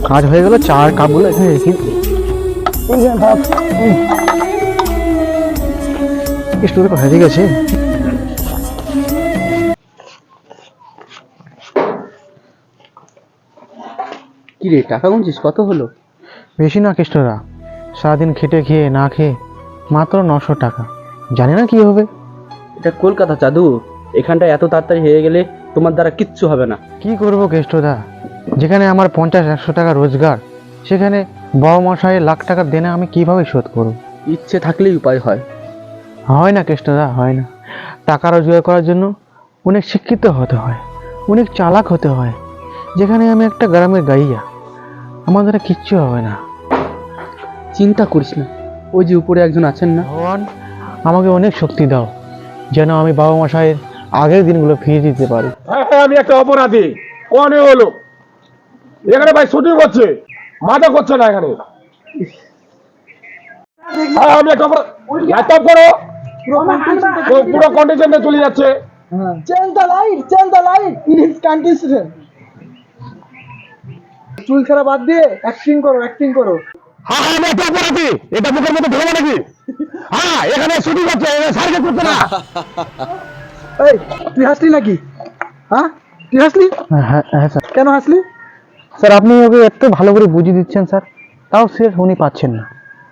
কাজ হয়ে গেল, চার কাপগুলো এখানে রেখে স্টোরে কথা ঠিক আছে। কি রে, টাকা গুনছিস? কত হলো? বেশি না কেষ্টরা, সারাদিন খেটে খেয়ে না খেয়ে মাত্র 900 টাকা। জানি না কি হবে। এটা কলকাতা চাঁদু, এখানটা এত তাড়াতাড়ি হয়ে গেলে তোমার দ্বারা কিচ্ছু হবে না। কি করব কেষ্টদা, যেখানে আমার 50-100 টাকা রোজগার, সেখানে বড় মশাই লাখ টাকা দেনে আমি কিভাবে শোধ করব? ইচ্ছে থাকলেই উপায় হয়। হয় না কেষ্টদা, হয় না। টাকা রোজগার করার জন্য অনেক শিক্ষিত হতে হয়, অনেক চালাক হতে হয়। যেখানে আমি একটা গ্রামের গাইয়া, আমার দ্বারা কিচ্ছু হবে না। চিন্তা করিস না, ওই যে উপরে একজন আছেন না। ভগবান আমাকে অনেক শক্তি দাও, যেন আমি বাবা মশাইয়ের আগের দিনগুলো ফিরে দিতে পারি। হ্যাঁ, আমি একটা অপরাধী। কনে হলো এখানে ভাই শুটিং হচ্ছে, মাথা করছে না এখানে। হ্যাঁ, আমি একটা অপরাধ। ল্যাপটপ করো, পুরো কন্ডিশনে চলে যাচ্ছে। Change the light in his condition. চুল ছাড়া বাদ দিয়ে অ্যাক্টিং করো। হ্যাঁ, আমি একটা অপরাধী। এটা মুখের মতো ধরবো নাকি? হ্যাঁ, এখানে শুটিং হচ্ছে, সার্কেল করছে না। এই, তুই হাসলি নাকি? হ্যাঁ, তুই হাসলি? হ্যাঁ হ্যাঁ স্যার। কেন হাসলি? স্যার আপনি ওকে এত ভালো করে বুঝিয়ে দিচ্ছেন স্যার, তাও সে উনি পাচ্ছেন না,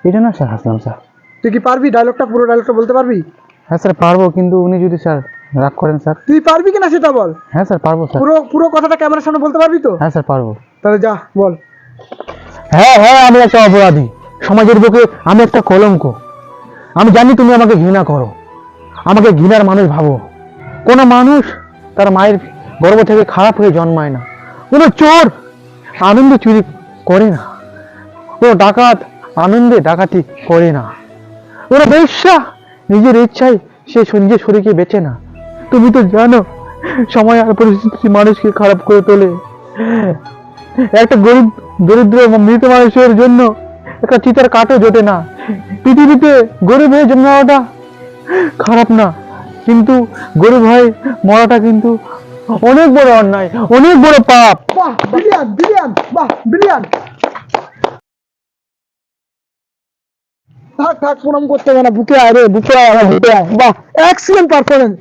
এই জন্য স্যার হাসলাম স্যার। তুই কি পারবি পুরো ডায়লগটা বলতে পারবি? হ্যাঁ স্যার পারবো, কিন্তু উনি যদি স্যার রাগ করেন স্যার। তুই পারবি কিনা সেটা বল। হ্যাঁ স্যার পারবো স্যার। পুরো কথাটা ক্যামেরার সামনে বলতে পারবি তো? হ্যাঁ স্যার পারবো। তাহলে যা বল। হ্যাঁ হ্যাঁ, আমি একটা অপরাধী, সমাজের বুকে আমি একটা কলঙ্ক। আমি জানি তুমি আমাকে ঘৃণা করো, আমাকে ঘৃণার মানুষ ভাবো। কোনো মানুষ তার মায়ের গর্ভ থেকে খারাপ হয়ে জন্মায় না। কোনো চোর আনন্দ চুরি করে না, কোনো ডাকাত আনন্দে ডাকাতি করে না, কোনো বেশ্যা নিজের ইচ্ছায় সে নিজের শরীরকে বেচে না। তুমি তো জানো সময় আর পরিস্থিতি মানুষকে খারাপ করে তোলে। একটা দরিদ্র এবং মৃত মানুষের জন্য একটা চিতার কাঠও জোটে না। পৃথিবীতে গরিব হয়ে জন্মাটা খারাপ না, কিন্তু গরিব হয়ে মরাটা কিন্তু অনেক বড় অন্যায়, অনেক বড় পাপ। বাহ, ব্রিলিয়ান্ট। থাক প্রণাম করতে হবে না, বুকে আয় রে, বুকে আয়, বাহ, excellent performance.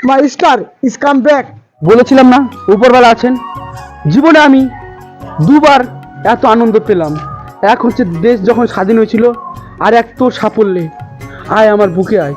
My star is come back. বলেছিলাম না উপরবেলা আছেন। জীবনে আমি দুবার এত আনন্দ পেলাম। এক হচ্ছে দেশ যখন স্বাধীন হয়েছিল, আর এক তোর সাফল্যে। আয় আমার বুকে আয়।